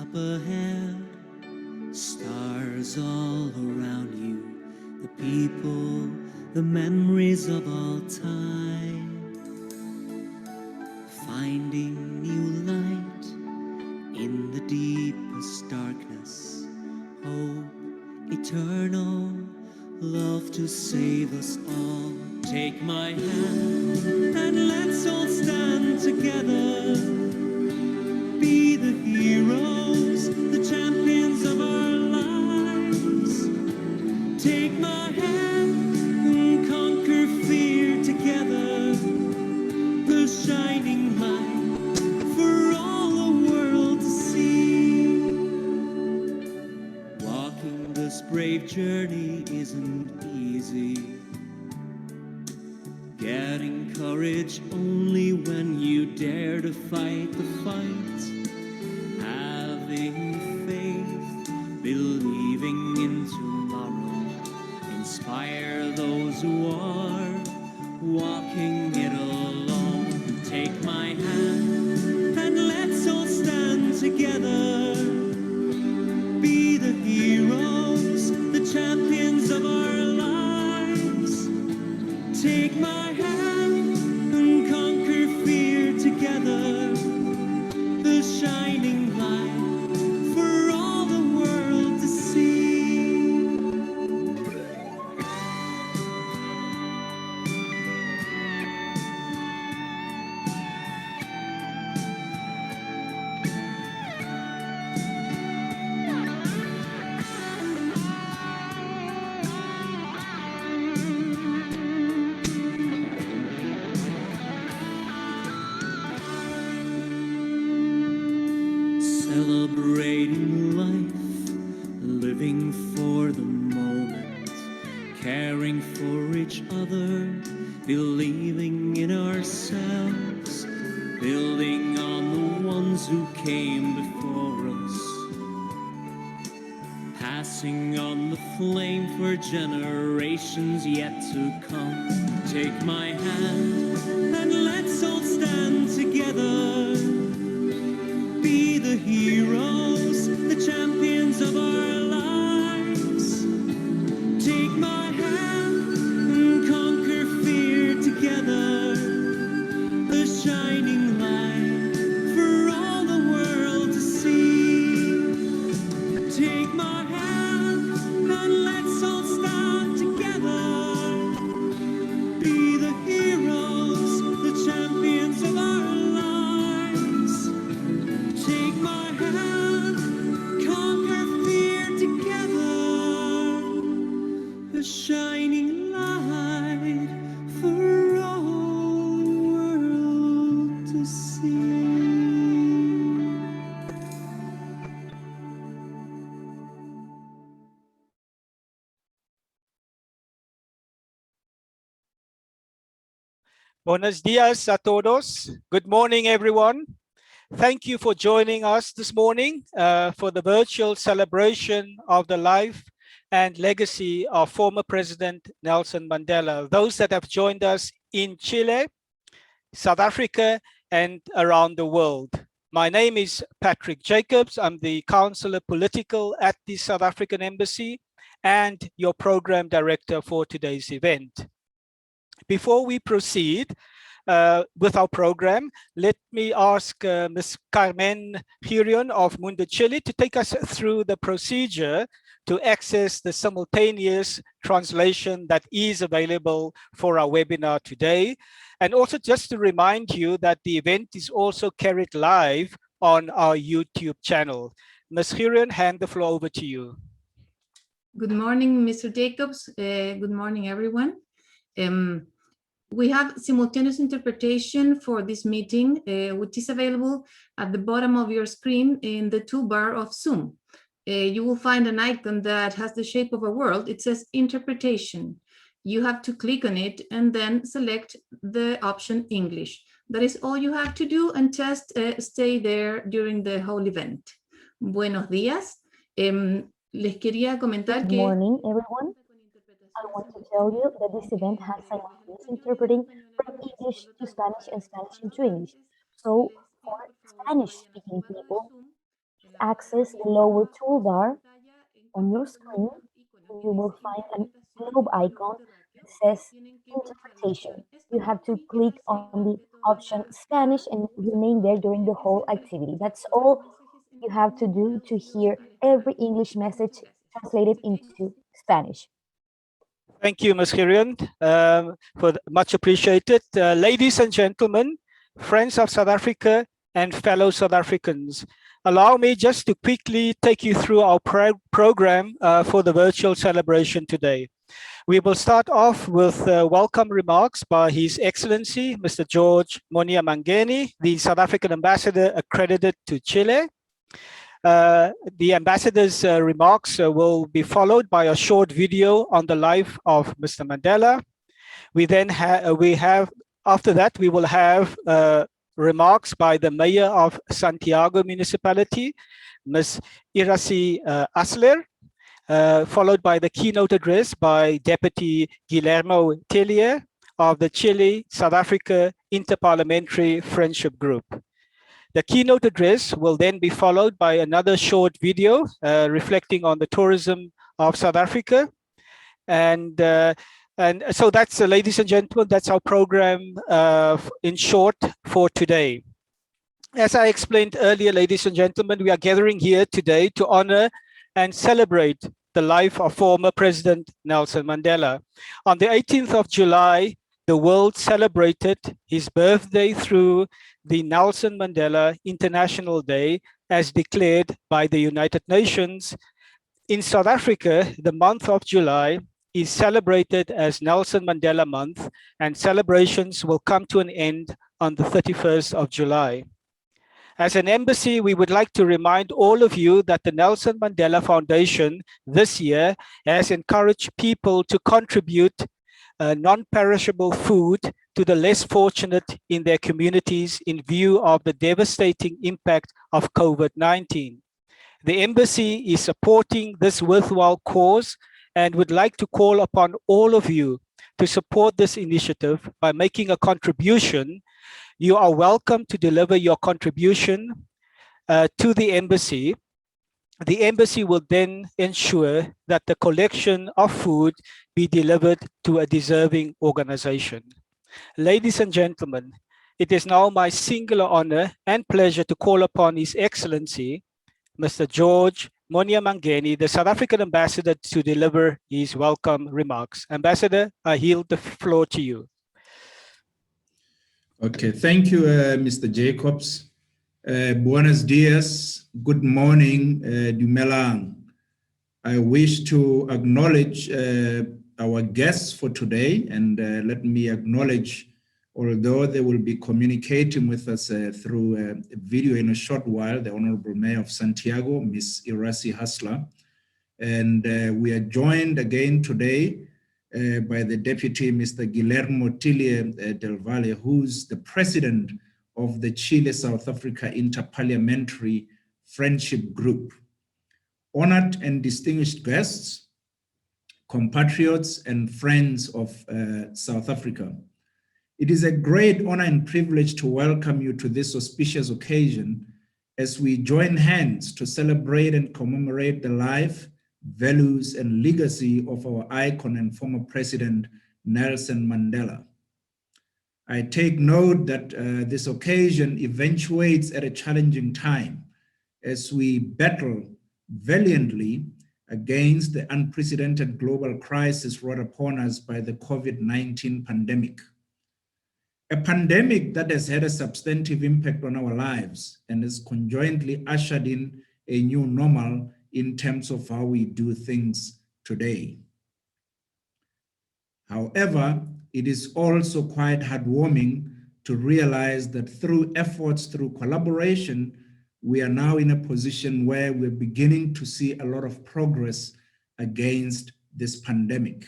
Up ahead, stars all around you, the people, the memories of all time. Finding new light in the deepest darkness, hope eternal, love to save us all. Take my hand and let's all stand together. Be the heroes, the champions of our lives. Take my hand and conquer fear together. The shining light for all the world to see. Walking this brave journey isn't easy. Getting courage only when you dare to fight the fight. Having faith, believing in tomorrow. Inspire those who are walking it alone. Take my hand and let's all stand together. Be the heroes, the champions of our lives. Take my hand and conquer fear together. The shining light for all the world to see. Celebrating life, living for the moment, caring for each other, believing in ourselves, building on the ones who came before us, passing on the flame for generations yet to come. Take my hand and let's all stand together. Be the heroes, the champions of our lives. Take my hand and conquer fear together. The shining light for all the world to see. Take my hand and let's all stand together. Be the heroes, the champions of our lives. Take my hand, conquer fear together. A shining light for all the world to see. Buenos dias a todos. Good morning, everyone. Thank you for joining us this morning for the virtual celebration of the life and legacy of former President Nelson Mandela. Those that have joined us in Chile, South Africa, and around the world. My name is Patrick Jacobs. I'm the Counselor Political at the South African Embassy and your Program Director for today's event. Before we proceed with our program, let me ask Ms. Carmen Hirion of Mundo Chile to take us through the procedure to access the simultaneous translation that is available for our webinar today. And also just to remind you that the event is also carried live on our YouTube channel. Ms. Hirion, hand the floor over to you. Good morning, Mr. Jacobs. Good morning, everyone. We have simultaneous interpretation for this meeting, which is available at the bottom of your screen in the toolbar of Zoom. You will find an icon that has the shape of a world. It says interpretation. You have to click on it and then select the option English. That is all you have to do, and just stay there during the whole event. Buenos días. Les quería comentar Good que... morning, everyone. I want to tell you that this event has simultaneous interpreting from English to Spanish and Spanish into English. So for Spanish-speaking people, access the lower toolbar on your screen, and you will find a globe icon that says interpretation. You have to click on the option Spanish and remain there during the whole activity. That's all you have to do to hear every English message translated into Spanish. Thank you, Ms. Hirian, much appreciated. Ladies and gentlemen, friends of South Africa and fellow South Africans, allow me just to quickly take you through our program for the virtual celebration today. We will start off with welcome remarks by His Excellency, Mr. George Monia Mangeni, the South African ambassador accredited to Chile. The ambassador's remarks will be followed by a short video on the life of Mr. Mandela. We then after that, we will have remarks by the mayor of Santiago municipality, Ms. Irasi Asler, followed by the keynote address by Deputy Guillermo Tellier of the Chile-South Africa Interparliamentary Friendship Group. The keynote address will then be followed by another short video reflecting on the tourism of South Africa. And so that's, ladies and gentlemen, that's our program in short for today. As I explained earlier, ladies and gentlemen, we are gathering here today to honor and celebrate the life of former President Nelson Mandela. On the 18th of July, the world celebrated his birthday through the Nelson Mandela International Day as declared by the United Nations. In South Africa, the month of July is celebrated as Nelson Mandela Month, and celebrations will come to an end on the 31st of July. As an embassy, we would like to remind all of you that the Nelson Mandela Foundation this year has encouraged people to contribute non-perishable food to the less fortunate in their communities in view of the devastating impact of COVID-19. The embassy is supporting this worthwhile cause and would like to call upon all of you to support this initiative by making a contribution. You are welcome to deliver your contribution to the embassy. The embassy will then ensure that the collection of food be delivered to a deserving organization. Ladies and gentlemen, it is now my singular honor and pleasure to call upon His Excellency, Mr. George Monia Mangeni, the South African ambassador, to deliver his welcome remarks. Ambassador, I yield the floor to you. Okay, thank you, Mr. Jacobs. Buenos dias, good morning, Dumelang. I wish to acknowledge our guests for today, and let me acknowledge, although they will be communicating with us through a video in a short while, the Honorable Mayor of Santiago, Ms. Irasi Hasler. And we are joined again today by the Deputy Mr. Guillermo Tellier del Valle, who's the President of the Chile-South Africa Interparliamentary Friendship Group. Honored and distinguished guests, compatriots and friends of South Africa. It is a great honor and privilege to welcome you to this auspicious occasion as we join hands to celebrate and commemorate the life, values, and legacy of our icon and former President, Nelson Mandela. I take note that this occasion eventuates at a challenging time as we battle valiantly against the unprecedented global crisis brought upon us by the COVID-19 pandemic. A pandemic that has had a substantive impact on our lives and has conjointly ushered in a new normal in terms of how we do things today. However, it is also quite heartwarming to realize that through efforts, through collaboration, we are now in a position where we're beginning to see a lot of progress against this pandemic.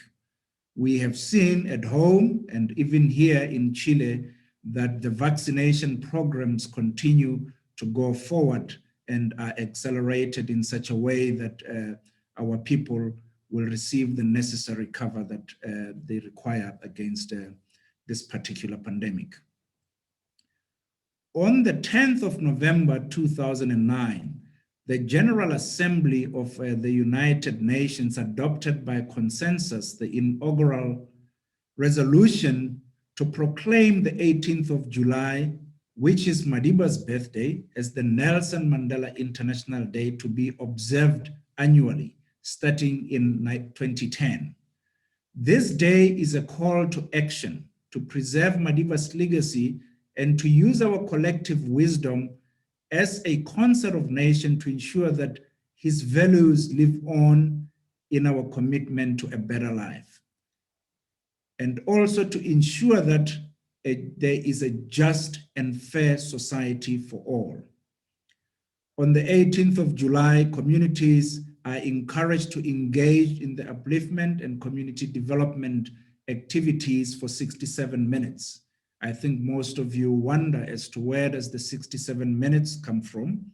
We have seen at home and even here in Chile that the vaccination programs continue to go forward and are accelerated in such a way that our people will receive the necessary cover that they require against this particular pandemic. On the 10th of November 2009, the General Assembly of the United Nations adopted by consensus the inaugural resolution to proclaim the 18th of July, which is Madiba's birthday, as the Nelson Mandela International Day to be observed annually, starting in 2010. This day is a call to action to preserve Madiba's legacy and to use our collective wisdom as a concert of nation to ensure that his values live on in our commitment to a better life. And also to ensure that there is a just and fair society for all. On the 18th of July, communities are encouraged to engage in the upliftment and community development activities for 67 minutes. I think most of you wonder as to where does the 67 minutes come from,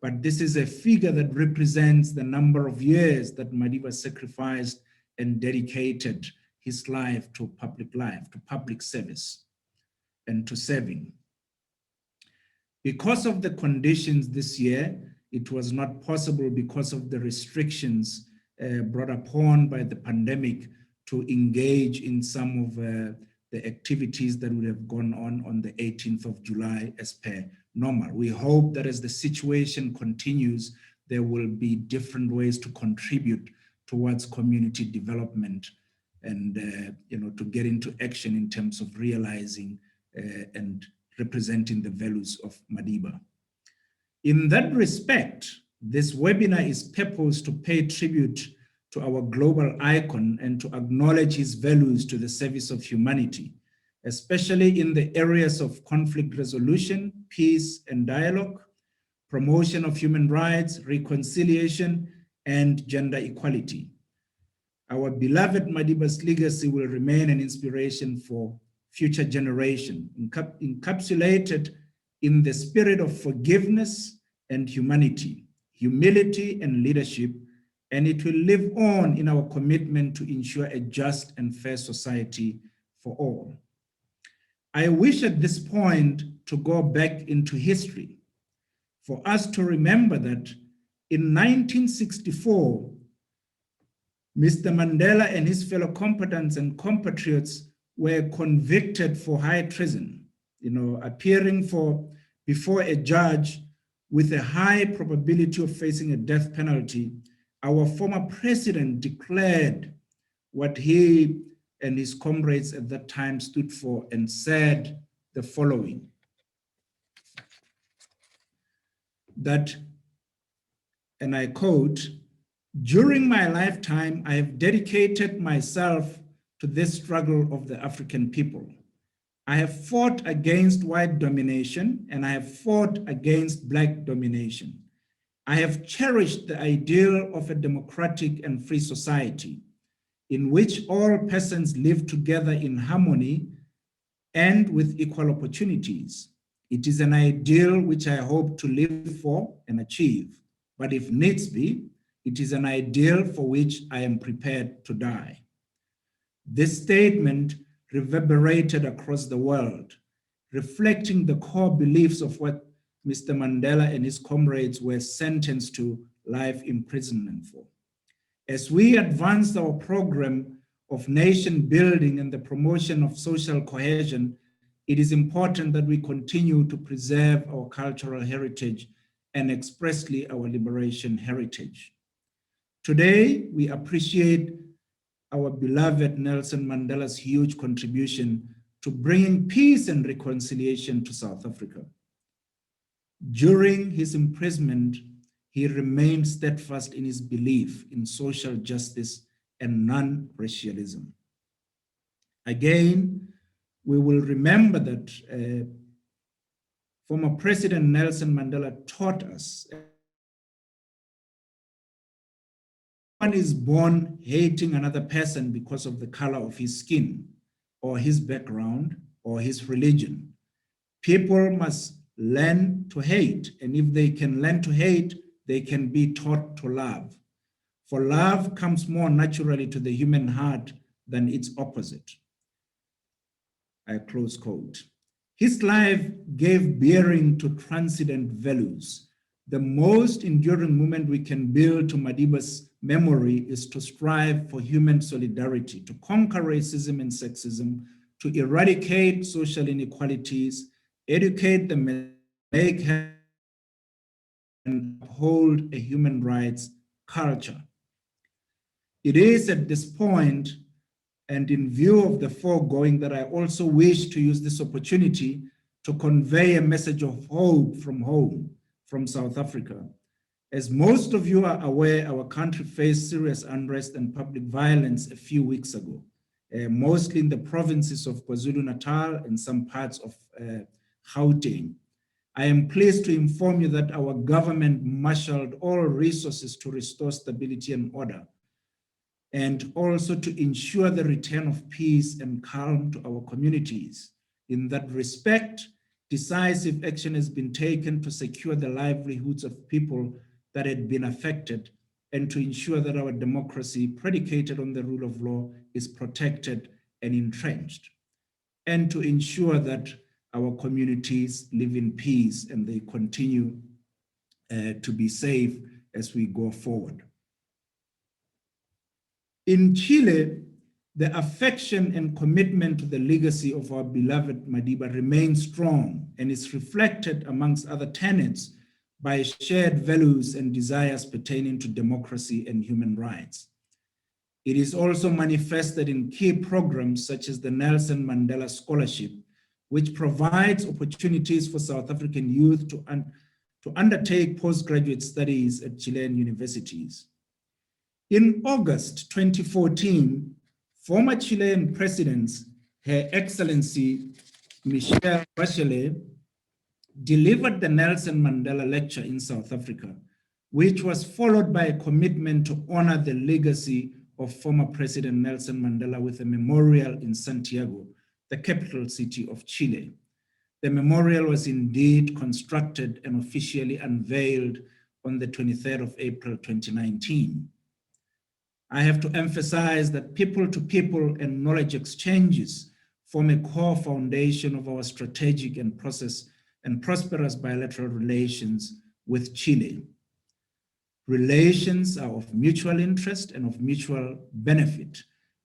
but this is a figure that represents the number of years that Madiba sacrificed and dedicated his life, to public service, and to serving. Because of the conditions this year, it was not possible because of the restrictions brought upon by the pandemic to engage in some of the activities that would have gone on the 18th of July as per normal. We hope that as the situation continues, there will be different ways to contribute towards community development and to get into action in terms of realizing and representing the values of Madiba. In that respect, this webinar is purposed to pay tribute to our global icon and to acknowledge his values to the service of humanity, especially in the areas of conflict resolution, peace and dialogue, promotion of human rights, reconciliation, and gender equality. Our beloved Madiba's legacy will remain an inspiration for future generation, encapsulated in the spirit of forgiveness and humanity, humility and leadership, and it will live on in our commitment to ensure a just and fair society for all. I wish at this point to go back into history for us to remember that in 1964, Mr. Mandela and his fellow combatants and compatriots were convicted for high treason, appearing before a judge with a high probability of facing a death penalty. Our former president declared what he and his comrades at that time stood for and said the following: that, and I quote, "During my lifetime, I have dedicated myself to this struggle of the African people. I have fought against white domination and I have fought against Black domination. I have cherished the ideal of a democratic and free society in which all persons live together in harmony and with equal opportunities. It is an ideal which I hope to live for and achieve, but if needs be, it is an ideal for which I am prepared to die." This statement reverberated across the world, reflecting the core beliefs of what Mr. Mandela and his comrades were sentenced to life imprisonment for. As we advance our program of nation building and the promotion of social cohesion, it is important that we continue to preserve our cultural heritage and expressly our liberation heritage. Today, we appreciate our beloved Nelson Mandela's huge contribution to bringing peace and reconciliation to South Africa. During his imprisonment, he remained steadfast in his belief in social justice and non-racialism. Again, we will remember that former President Nelson Mandela taught us one is born hating another person because of the color of his skin or his background or his religion. People must learn to hate, and if they can learn to hate, they can be taught to love. For love comes more naturally to the human heart than its opposite. I close quote. His life gave bearing to transcendent values, The most enduring movement we can build to Madiba's memory is to strive for human solidarity, to conquer racism and sexism, to eradicate social inequalities, educate the make and uphold a human rights culture. It is at this point, and in view of the foregoing, that I also wish to use this opportunity to convey a message of hope from home, from South Africa. As most of you are aware, our country faced serious unrest and public violence a few weeks ago, mostly in the provinces of KwaZulu-Natal and some parts of Gauteng. I am pleased to inform you that our government marshaled all resources to restore stability and order, and also to ensure the return of peace and calm to our communities. In that respect, decisive action has been taken to secure the livelihoods of people that had been affected and to ensure that our democracy, predicated on the rule of law, is protected and entrenched, and to ensure that our communities live in peace and they continue to be safe as we go forward. In Chile, the affection and commitment to the legacy of our beloved Madiba remains strong and is reflected, amongst other tenets, by shared values and desires pertaining to democracy and human rights. It is also manifested in key programs such as the Nelson Mandela Scholarship, which provides opportunities for South African youth to undertake postgraduate studies at Chilean universities. In August 2014, former Chilean President, Her Excellency Michelle Bachelet, delivered the Nelson Mandela Lecture in South Africa, which was followed by a commitment to honor the legacy of former President Nelson Mandela with a memorial in Santiago, the capital city of Chile. The memorial was indeed constructed and officially unveiled on the 23rd of April 2019. I have to emphasize that people-to-people and knowledge exchanges form a core foundation of our strategic and prosperous bilateral relations with Chile. Relations are of mutual interest and of mutual benefit,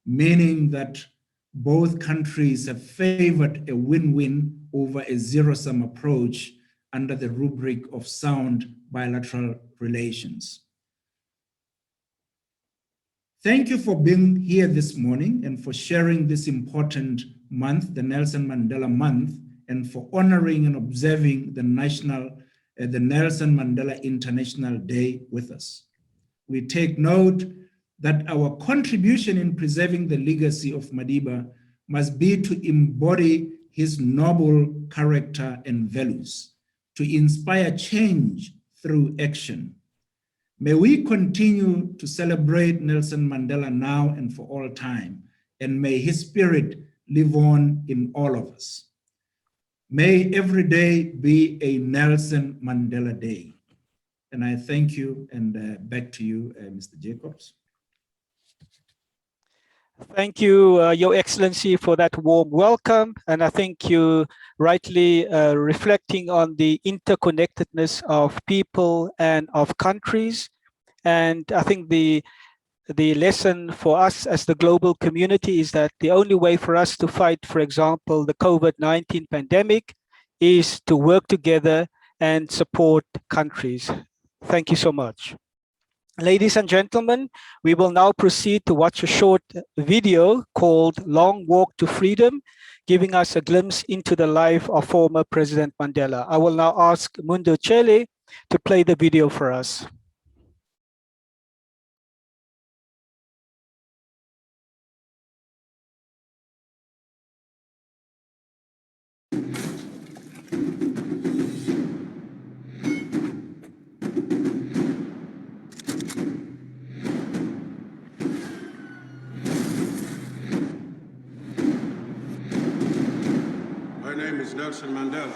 meaning that both countries have favored a win-win over a zero-sum approach under the rubric of sound bilateral relations. Thank you for being here this morning and for sharing this important month, the Nelson Mandela Month, and for honoring and observing the Nelson Mandela International Day with us. We take note that our contribution in preserving the legacy of Madiba must be to embody his noble character and values, to inspire change through action. May we continue to celebrate Nelson Mandela now and for all time, and may his spirit live on in all of us. May every day be a Nelson Mandela Day. And I thank you, and back to you, Mr. Jacobs. Thank you, Your Excellency, for that warm welcome. And I think you rightly reflecting on the interconnectedness of people and of countries. And I think the lesson for us as the global community is that the only way for us to fight, for example, the COVID-19 pandemic is to work together and support countries. Thank you so much. Ladies and gentlemen, we will now proceed to watch a short video called Long Walk to Freedom, giving us a glimpse into the life of former President Mandela. I will now ask Mundo Chele to play the video for us. My name is Nelson Mandela.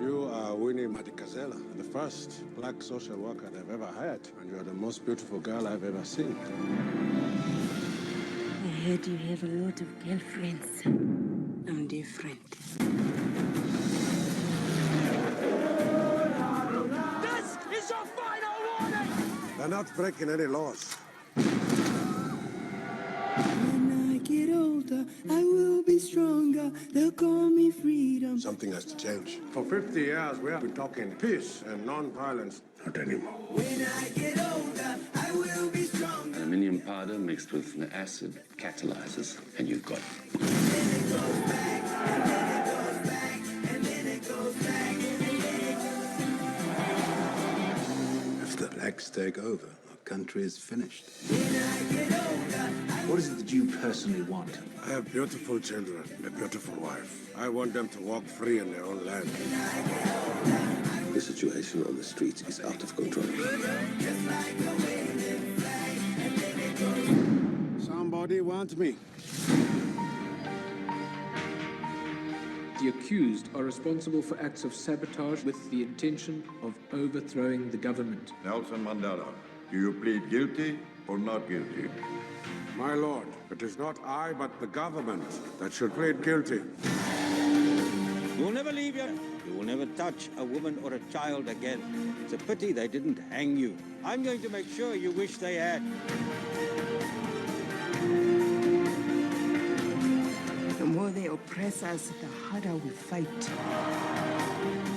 You are Winnie Madikizela, the first black social worker I've ever hired, and you are the most beautiful girl I've ever seen. heard you have a lot of girlfriends. I'm different. This is your final warning! They're not breaking any laws. When I get older, I will be stronger. They'll call me freedom. Something has to change. For 50 years, we have been talking peace and non-violence. Not anymore. When I get older, I will be stronger. Aluminium powder mixed with acid catalyzes, and you've got If the blacks take over, our country is finished. What is it that you personally want? I have beautiful children, a beautiful wife. I want them to walk free in their own land. the situation on the streets is out of control. Somebody wants me. The accused are responsible for acts of sabotage with the intention of overthrowing the government. Nelson Mandela, do you plead guilty or not guilty? My lord, it is not I, but the government that should plead guilty. You will never leave here. You will never touch a woman or a child again. It's a pity they didn't hang you. I'm going to make sure you wish they had. The more they oppress us, the harder we fight.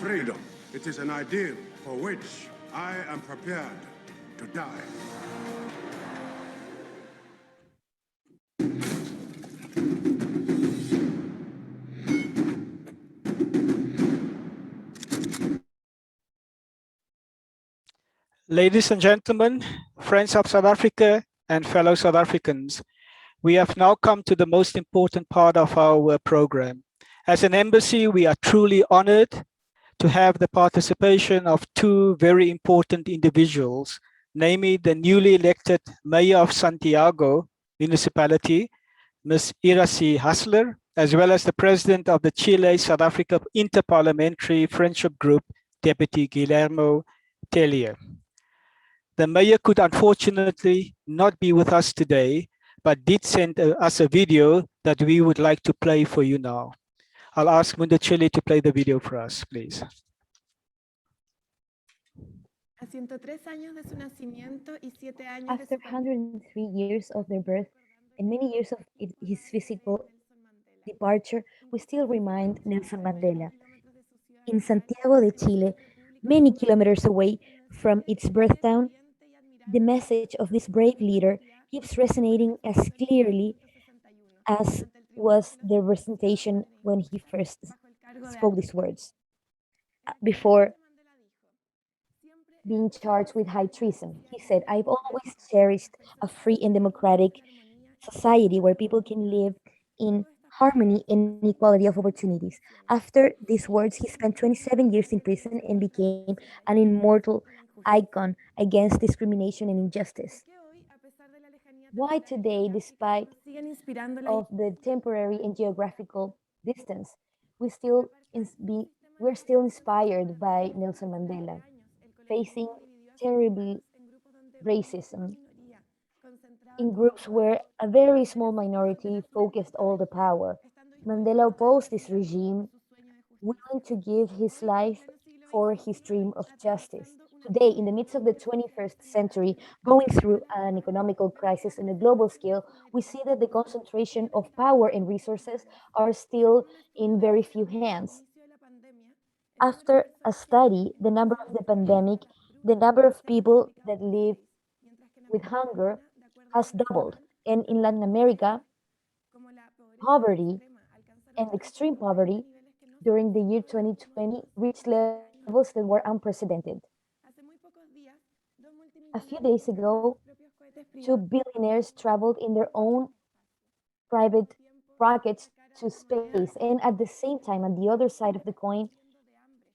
Freedom. It is an ideal for which I am prepared to die. Ladies and gentlemen, friends of South Africa and fellow South Africans, we have now come to the most important part of our program. As an embassy, we are truly honored to have the participation of two very important individuals, namely the newly elected Mayor of Santiago Municipality, Ms. Iracy Hassler, as well as the President of the Chile-South Africa Interparliamentary Friendship Group, Deputy Guillermo Tellier. The mayor could unfortunately not be with us today, but did send us a video that we would like to play for you now. I'll ask Mundo Chile to play the video for us, please. After 103 years of their birth and many years of his physical departure, we still remind Nelson Mandela. In Santiago de Chile, many kilometers away from its birth town, the message of this brave leader keeps resonating as clearly as was the presentation when he first spoke these words. Before being charged with high treason, he said, "I've always cherished a free and democratic society where people can live in harmony and equality of opportunities." After these words, he spent 27 years in prison and became an immortal icon against discrimination and injustice. Why today, despite of the temporary and geographical distance, we're still inspired by Nelson Mandela, facing terrible racism in groups where a very small minority focused all the power. Mandela opposed this regime, willing to give his life for his dream of justice. Today, in the midst of the 21st century, going through an economical crisis on a global scale, we see that the concentration of power and resources are still in very few hands. After a study, the number of the pandemic, the number of people that live with hunger has doubled. And in Latin America, poverty and extreme poverty during the year 2020 reached levels that were unprecedented. A few days ago, two billionaires traveled in their own private rockets to space. And at the same time, on the other side of the coin,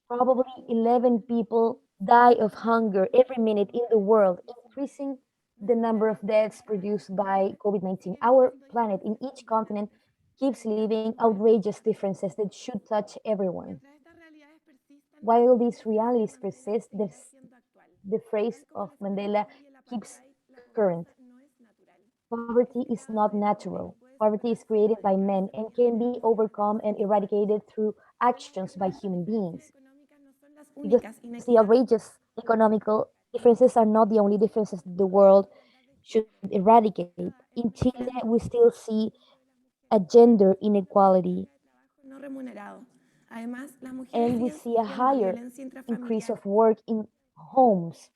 probably 11 people die of hunger every minute in the world, increasing the number of deaths produced by COVID-19. Our planet in each continent keeps living outrageous differences that should touch everyone. While these realities persist, the phrase of Mandela keeps current. Poverty is not natural. Poverty is created by men and can be overcome and eradicated through actions by human beings. Because the outrageous economical differences are not the only differences the world should eradicate. In Chile, we still see a gender inequality, and we see a higher increase of work in homes.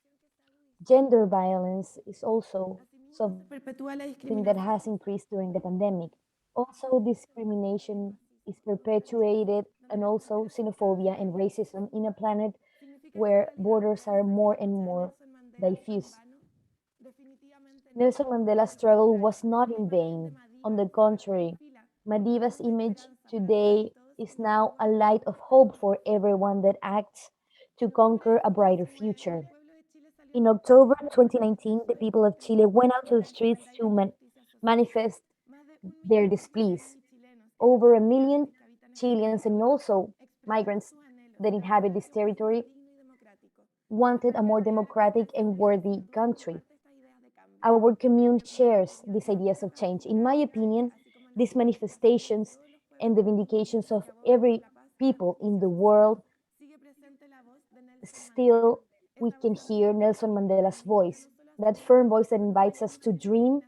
Gender violence is also something that has increased during the pandemic. Also, discrimination is perpetuated, and also xenophobia and racism in a planet where borders are more and more diffuse. Nelson Mandela's struggle was not in vain. On the contrary, Madiba's image today is now a light of hope for everyone that acts to conquer a brighter future. In October 2019, the people of Chile went out to the streets to manifest their displeas. Over a million Chileans and also migrants that inhabit this territory wanted a more democratic and worthy country. Our commune shares these ideas of change. In my opinion, these manifestations and the vindications of every people in the world, still we can hear Nelson Mandela's voice, that firm voice that invites us to dream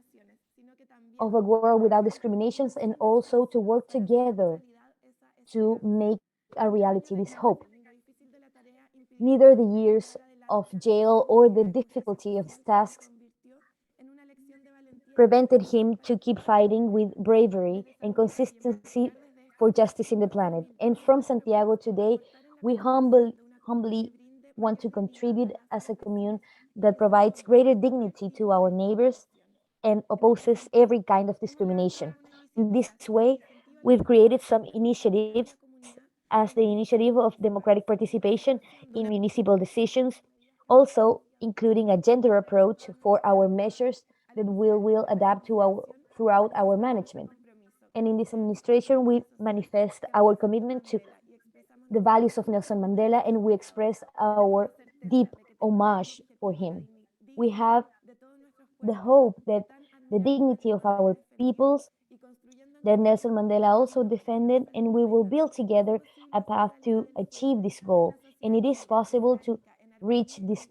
of a world without discriminations and also to work together to make a reality this hope. Neither the years of jail or the difficulty of his tasks prevented him to keep fighting with bravery and consistency for justice in the planet. And from Santiago today, we humbly want to contribute as a commune that provides greater dignity to our neighbors and opposes every kind of discrimination. In this way, we've created some initiatives as the initiative of democratic participation in municipal decisions, also including a gender approach for our measures that we will adapt to throughout our management. And in this administration, we manifest our commitment to the values of Nelson Mandela and we express our deep homage for him. We have the hope that the dignity of our peoples that Nelson Mandela also defended, and we will build together a path to achieve this goal. And it is possible to reach this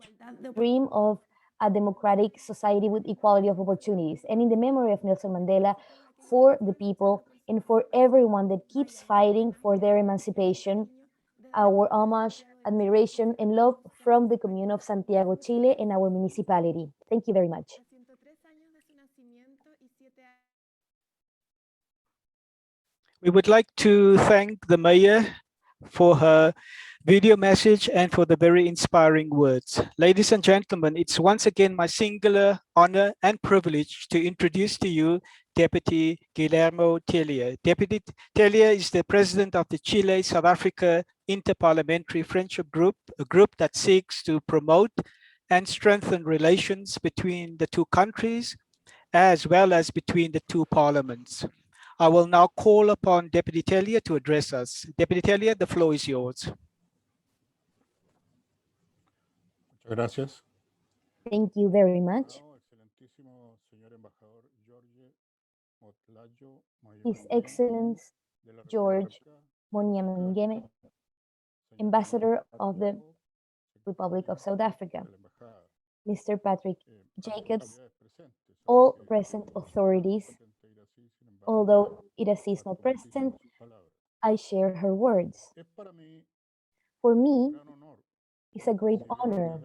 dream of a democratic society with equality of opportunities. And in the memory of Nelson Mandela, for the people and for everyone that keeps fighting for their emancipation, our homage, admiration, and love from the commune of Santiago, Chile, and our municipality. Thank you very much. We would like to thank the mayor for her video message and for the very inspiring words. Ladies and gentlemen, it's once again my singular honor and privilege to introduce to you Deputy Guillermo Tellier. Deputy Tellier is the president of the Chile-South Africa Interparliamentary Friendship Group, a group that seeks to promote and strengthen relations between the two countries, as well as between the two parliaments. I will now call upon Deputy Tellier to address us. Deputy Tellier, the floor is yours. Muchas gracias. Thank you very much. His Excellence George Monyamengeme, Ambassador of the Republic of South Africa, Mr. Patrick Jacobs, all present authorities. Although Iracy is not present, I share her words. For me, it's a great honor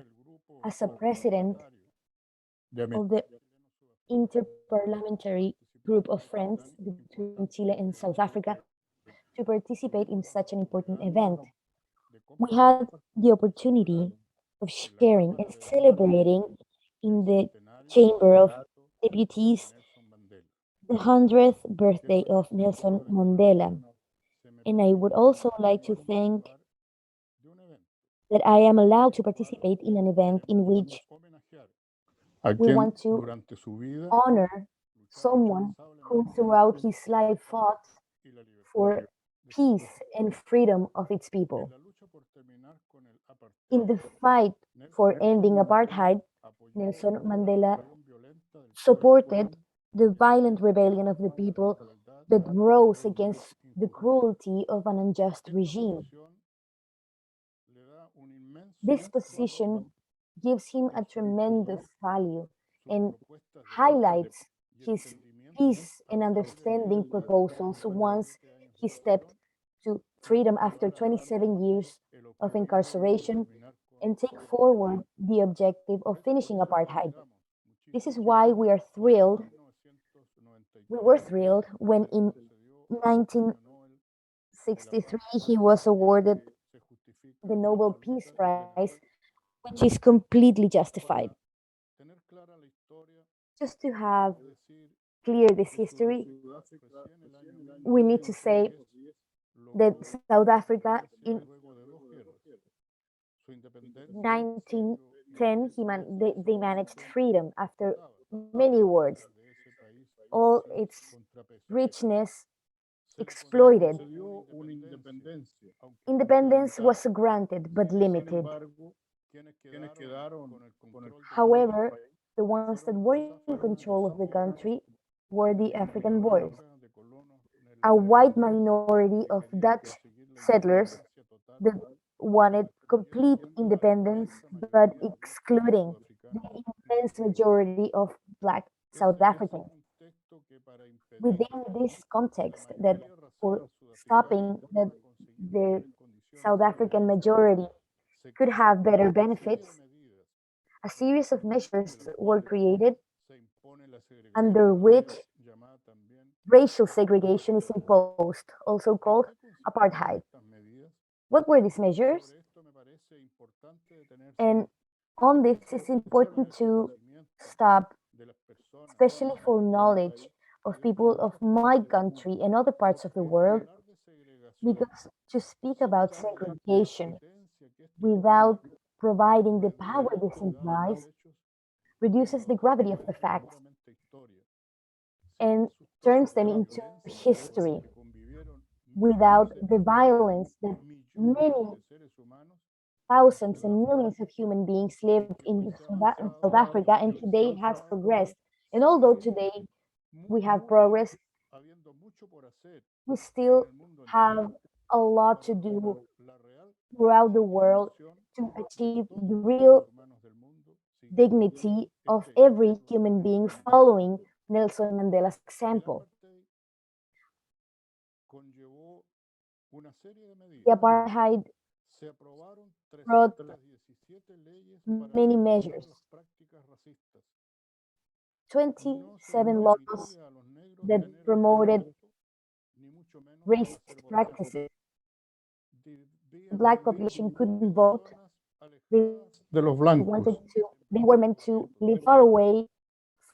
as a president of the Interparliamentary Group of Friends between Chile and South Africa to participate in such an important event. We had the opportunity of sharing and celebrating in the Chamber of Deputies the 100th birthday of Nelson Mandela. And I would also like to thank that I am allowed to participate in an event in which we want to honor someone who throughout his life fought for peace and freedom of its people. In the fight for ending apartheid, Nelson Mandela supported the violent rebellion of the people that rose against the cruelty of an unjust regime. This position gives him a tremendous value and highlights his peace and understanding proposals once he stepped to freedom after 27 years of incarceration and take forward the objective of finishing apartheid. This is why we were thrilled when in 1963 he was awarded the Nobel Peace Prize, which is completely justified. Just to have clear this history, we need to say that South Africa in 1910 they managed freedom after many wars. All its richness exploited. Independence was granted but limited. However, the ones that were in control of the country were the African Boers, a white minority of Dutch settlers that wanted complete independence but excluding the immense majority of black South Africans. Within this context, that for stopping that the South African majority could have better benefits, a series of measures were created under which racial segregation is imposed, also called apartheid. What were these measures? And on this, it's important to stop, especially for knowledge of people of my country and other parts of the world, because to speak about segregation without providing the power this implies reduces the gravity of the facts and turns them into history without the violence that many thousands and millions of human beings lived in South Africa and today has progressed. And although today we have progress, we still have a lot to do throughout the world to achieve the real dignity of every human being following Nelson Mandela's example. The apartheid brought many measures, 27 laws that promoted racist practices. The black population couldn't vote. They were meant to live far away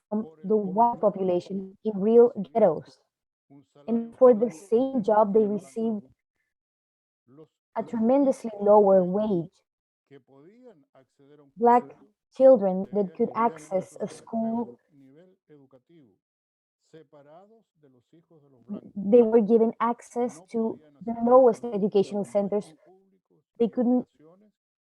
from the white population in real ghettos. And for the same job, they received a tremendously lower wage. Black children that could access a school, they were given access to the lowest educational centers. They couldn't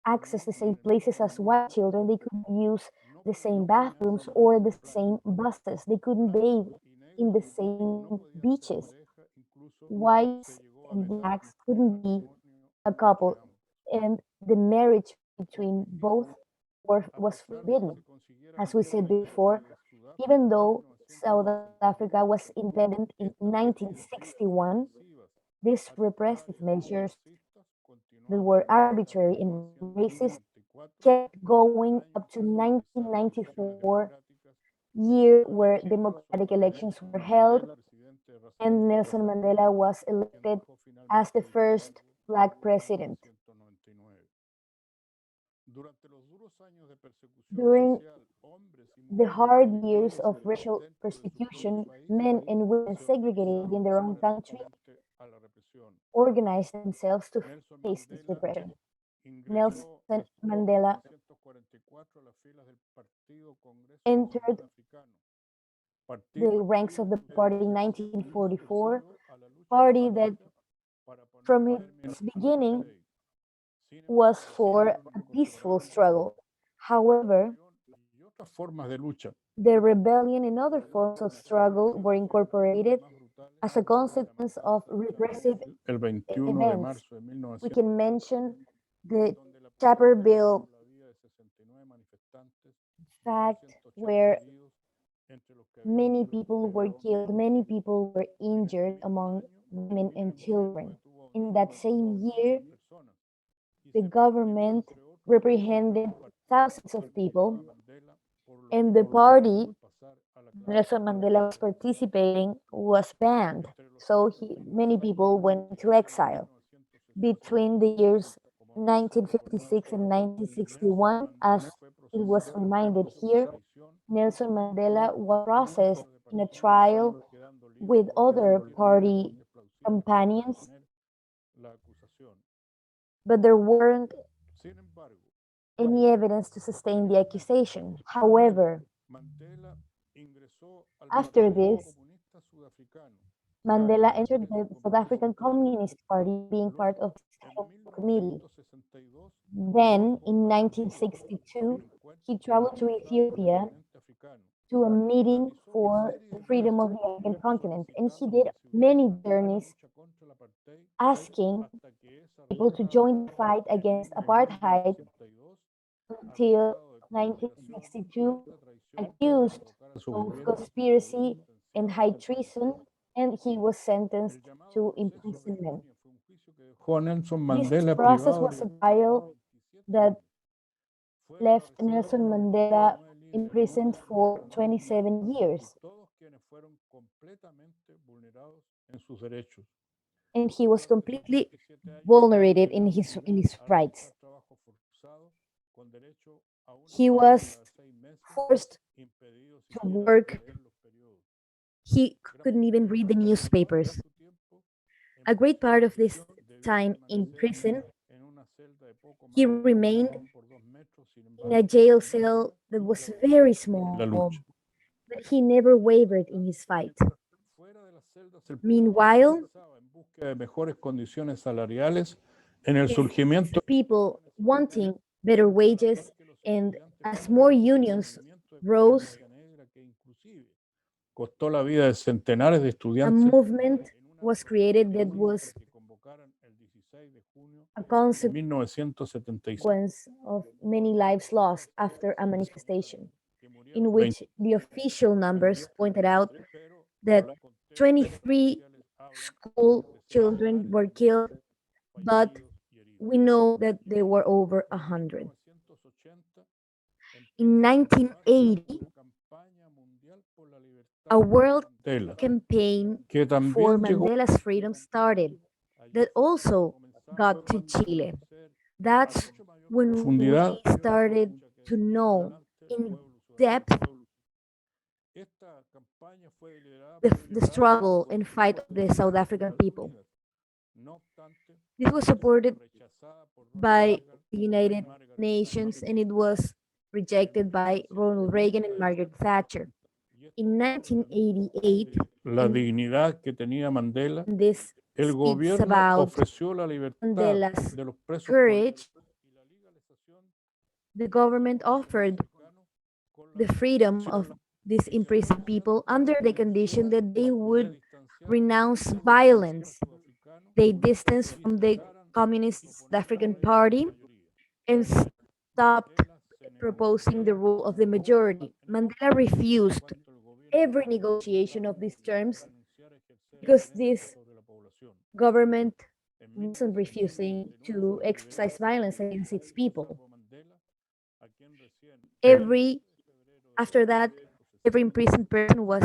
access the same places as white children. They couldn't use the same bathrooms or the same buses. They couldn't bathe in the same beaches. Whites and blacks couldn't be a couple, and the marriage between both was forbidden. As we said before, even though South Africa was independent in 1961, these repressive measures that were arbitrary and racist kept going up to 1994, year where democratic elections were held and Nelson Mandela was elected as the first black president. During the hard years of racial persecution, men and women segregated in their own country organized themselves to face this repression. Nelson Mandela entered the ranks of the party in 1944, party that from its beginning was for a peaceful struggle. However, The rebellion and other forms of struggle were incorporated as a consequence of repressive El 21 de events. marzo de We 1900, can mention the Chapperville la vida de 69 manifestantes, fact 280 where heridos, entre los que había many muchos people were varones. killed, many people were En ese injured mismo among año, women el and gobierno children. detuvo a un In niño that de same 14 year, personas y the se proscribió, government entre otros, reprehended al partido thousands que of participaba people, Mandela and the por lo que party hizo pasar a la cárcel Nelson a Mandela was los militares. participating was banned. Entre los So años many 1960 people went into y exile. 1967, Between the years como bien se recordaba 1956 and Nelson 1961, as Mandela fue it was procesado reminded por here, traición Nelson Mandela por was processed miembros de in a partidos, trial quedando libre with porque other admitieron party que es plausible companions, sostener la acusación. but there weren't Sin embargo, any evidence to sustain the accusation. However, Mandela ingresó al after Partido this, Comunista Sudafricano, Mandela SADC, entered que se the South convirtió African Communist Party, being part luego of the en Central Committee. 1962 Then, viajó in a Etiopía para 1962, un encuentro he con traveled to altos cargos del Ethiopia continente africano to a y meeting realizó una for serie the de freedom viajes of the African continent, and he solicitando did que se many uniera a la journeys lucha contra el apartheid asking hasta que es people to arrestado join the fight en against apartheid 1962, until acusado de conspiración y 1962, alta traición para accused provocar a su of gobierno conspiracy and high sentenciado. treason, and he was sentenced El llamado to proceso imprisonment. Virginia fue un juicio que dejó a Nelson This Mandela process privado was de a libertad trial por 27 that años. Fue left apresado Nelson por Mandela 29 líderes imprisoned políticos for internacionales 27 y years, todos quienes fueron completamente vulnerados en sus derechos. and he was Durante sus completely 27 años vulnerated in fue his condenado a rights. realizar trabajo forzado con derecho a una He paga was cada 6 meses, forced impedido to siquiera de work. leer los periodos. He Gran couldn't even read the parte de newspapers. su tiempo en A great part of this prisión debió time in permanecer prison, en una celda de poco he más de remained 2 por 2 metros. Sin in a embargo, jail nunca cell that was claudicó very en small, la lucha. but he never wavered in his fight. Fuera de las celdas, el pueblo Meanwhile, avanzaba en búsqueda de mejores condiciones salariales en el surgimiento people wanting better wages, and as more unions rose, negra que inclusive costó la vida de centenares de a estudiantes movement en una was created that was que convocaran el 16 de junio a de consequence 1976 of many lives lost after a manifestation, que murieron in which the official numbers pointed out pero that los conteos 23 oficiales hablan school de children were killed, but fallecidos y heridos. we know that there were over 100. 1980 In 1980, una campaña mundial por la libertad a world de Mandela, campaign que for también llegó Mandela's freedom started, that also got to Chile. That's when we profundidad started to know in depth esta campaña fue liderada the struggle and fight of the South African people. No obstante, This was supported rechazada por by the United Nations, and it was rejected by Ronald Reagan and Margaret Thatcher. In 1988, la dignidad que tenía Mandela, this el speaks gobierno about ofreció la libertad Mandela's de los presos courage. y la legalización The government offered the freedom of these imprisoned people under the condition that they would renounce violence. They distanced from the Communist South African Party and stopped proposing the rule of the majority. Mandela refused every negotiation of these terms because this government wasn't refusing to exercise violence against its people. After that, every imprisoned person was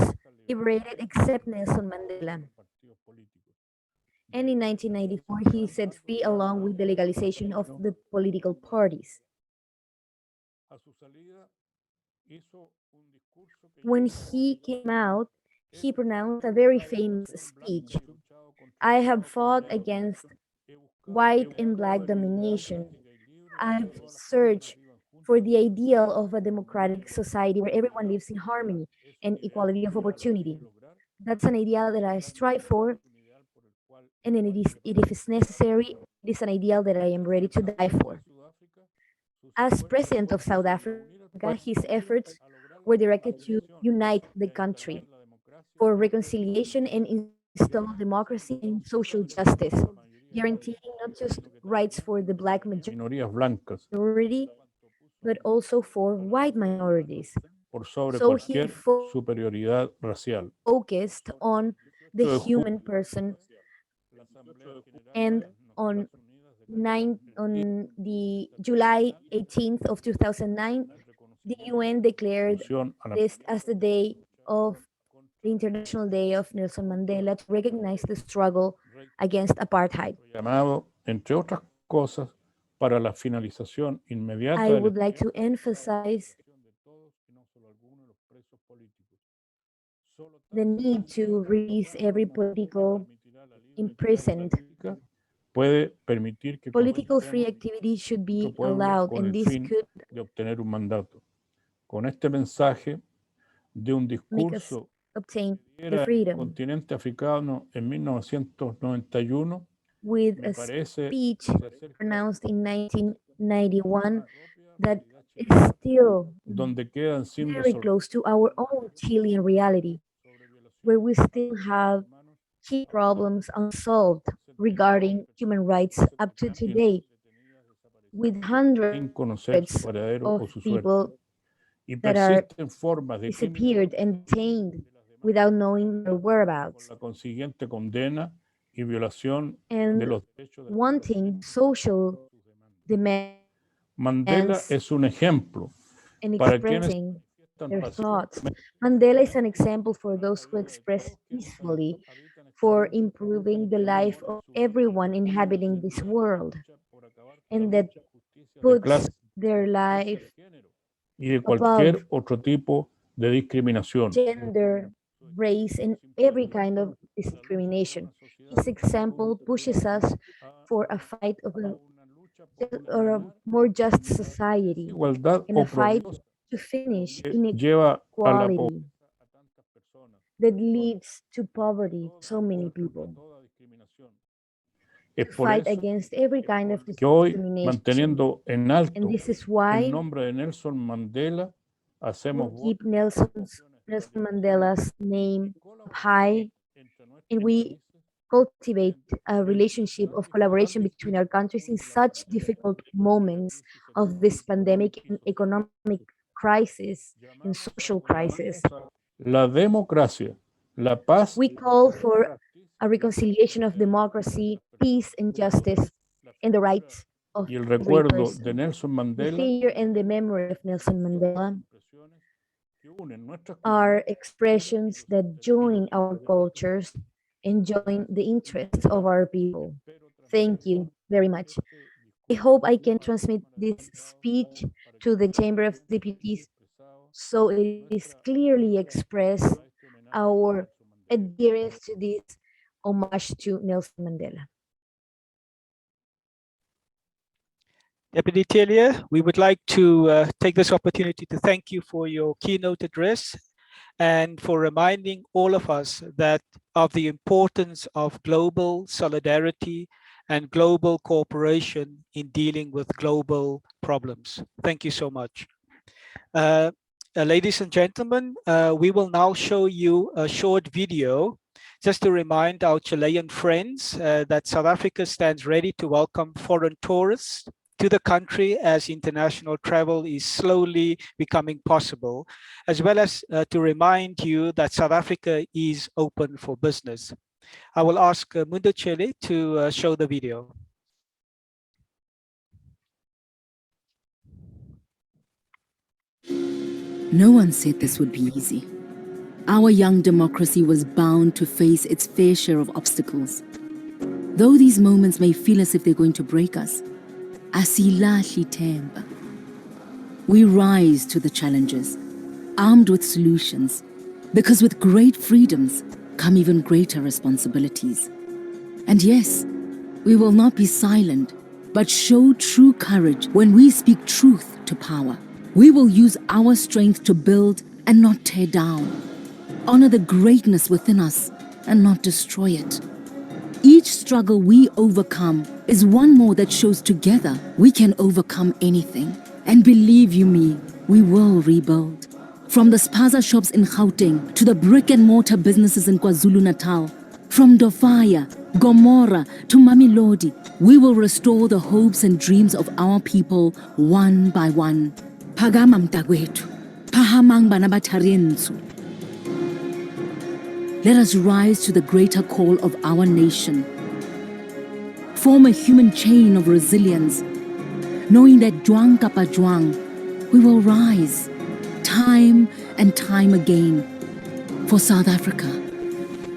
liberated except Nelson Mandela. And in 1994, he set free along with the legalization of the political parties. When he came out, he pronounced a very famous speech. I have fought against white and black domination. I've searched for the ideal of a democratic society where everyone lives in harmony and equality of opportunity. That's an ideal that I strive for, and if it's necessary, it is an ideal that I am ready to die for. As president of South Africa, his efforts were directed to unite the country for reconciliation and install democracy and social justice, guaranteeing not just rights for the Black minorías blancas majority, but also for white minorities. por sobre So he cualquier superioridad racial. focused on the human person, and on the July 18th of 2009, the UN declared this as the day of the International Day of Nelson Mandela to recognize the struggle against apartheid. Llamado, entre otras cosas, para la finalización inmediata I would like to emphasize the need to release every political imprisoned. puede permitir que Political free activity should be allowed, and this could de obtener un mandato. Con este mensaje de un discurso obtain que the era el freedom. continente africano en 1991, With a speech pronounced in 1991 that is still donde quedan sin very close to our own Chilean reality, where we still have key problems unsolved regarding human rights up to today, with hundreds of people that are disappeared and detained without knowing their whereabouts, la consiguiente condena y violación de and los derechos de wanting social demands Mandela es un ejemplo and para quienes expressing their thoughts. Mandela is an example for those who express peacefully, for improving the life of everyone inhabiting this world, and that puts their life y de cualquier above otro tipo de discriminación. gender, race, and every kind of discrimination. His example pushes us for a fight of a more just society, Igualdad and a o fight progreso to finish lleva a la inequality that leads to poverty for so many people. Es To por fight eso against every kind of que hoy, discrimination. manteniendo en alto And this is el why nombre de Nelson Mandela, hacemos we keep Nelson Mandela's name up high, and we cultivate a relationship of collaboration between our countries in such difficult moments of this pandemic and economic crisis and social crisis. la democracia, la paz. We call for a reconciliation of democracy, peace, and justice, and the rights of y el every recuerdo person. de Nelson The Mandela figure and the memory of Nelson Mandela are expressions that join our cultures and join the interests of our people. Thank you very much. I hope I can transmit this speech to the Chamber of Deputies so it is clearly expressed our adherence to this homage to Nelson Mandela. Deputy Taylor, we would like to take this opportunity to thank you for your keynote address and for reminding all of us that of the importance of global solidarity and global cooperation in dealing with global problems. Thank you so much. Ladies and gentlemen, we will now show you a short video just to remind our Chilean friends that South Africa stands ready to welcome foreign tourists to the country as international travel is slowly becoming possible, as well as to remind you that South Africa is open for business. I will ask Mundo Chele to show the video. No one said this would be easy. Our young democracy was bound to face its fair share of obstacles. Though these moments may feel as if they're going to break us, asilahli themba. We rise to the challenges, armed with solutions, because with great freedoms come even greater responsibilities. And yes, we will not be silent, but show true courage when we speak truth to power. We will use our strength to build and not tear down. Honor the greatness within us and not destroy it. Each struggle we overcome is one more that shows together we can overcome anything. And believe you me, we will rebuild. From the spaza shops in Gauteng to the brick and mortar businesses in KwaZulu-Natal, from Dofaya, Gomora to Mamelodi, we will restore the hopes and dreams of our people one by one. Phakama mntakwethu, phahamang bana ba Tharientshu. Let us rise to the greater call of our nation. Form a human chain of resilience, knowing that jwang kapa jwang, we will rise time and time again for South Africa,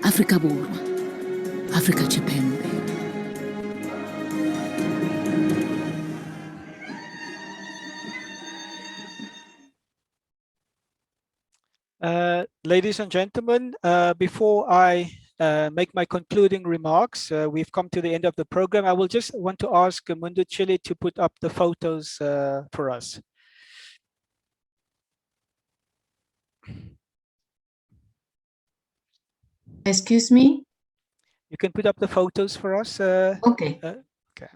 Africa Borwa, Africa Chipembe. Ladies and gentlemen, before I make my concluding remarks, we've come to the end of the program. I will just want to ask Mundo Chile to put up the photos for us. Excuse me? You can put up the photos for us. Okay. Okay.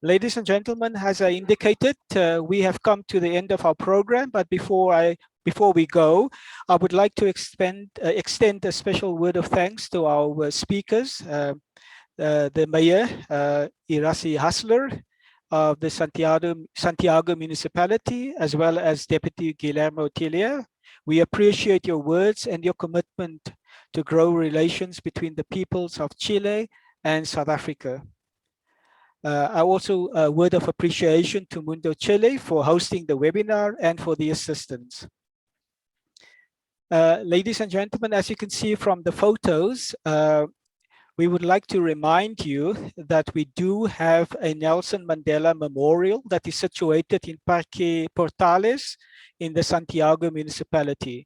Ladies and gentlemen, as I indicated, we have come to the end of our program. But before we go, I would like to extend a special word of thanks to our speakers, the Mayor, Irasi Hassler, of the Santiago municipality, as well as Deputy Guillermo Tilia. We appreciate your words and your commitment to grow relations between the peoples of Chile and South Africa. I also a word of appreciation to Mundo Chile for hosting the webinar and for the assistance. Ladies and gentlemen, as you can see from the photos, we would like to remind you that we do have a Nelson Mandela Memorial that is situated in Parque Portales in the Santiago municipality.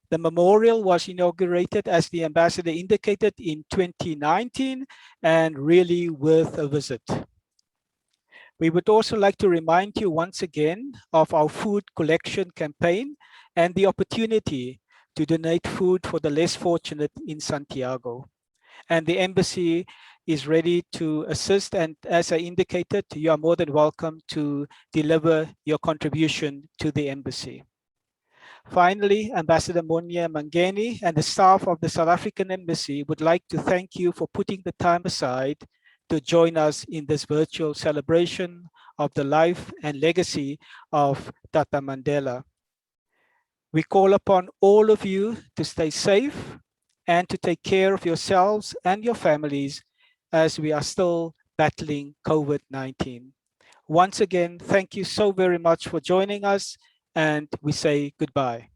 The memorial was inaugurated, as the ambassador indicated, in 2019 and really worth a visit. We would also like to remind you once again of our food collection campaign and the opportunity to donate food for the less fortunate in Santiago. And the embassy is ready to assist. And as I indicated, you are more than welcome to deliver your contribution to the embassy. Finally, Ambassador Monia Mangeni and the staff of the South African Embassy would like to thank you for putting the time aside to join us in this virtual celebration of the life and legacy of Tata Mandela. We call upon all of you to stay safe and to take care of yourselves and your families as we are still battling COVID-19. Once again, thank you so very much for joining us, and we say goodbye.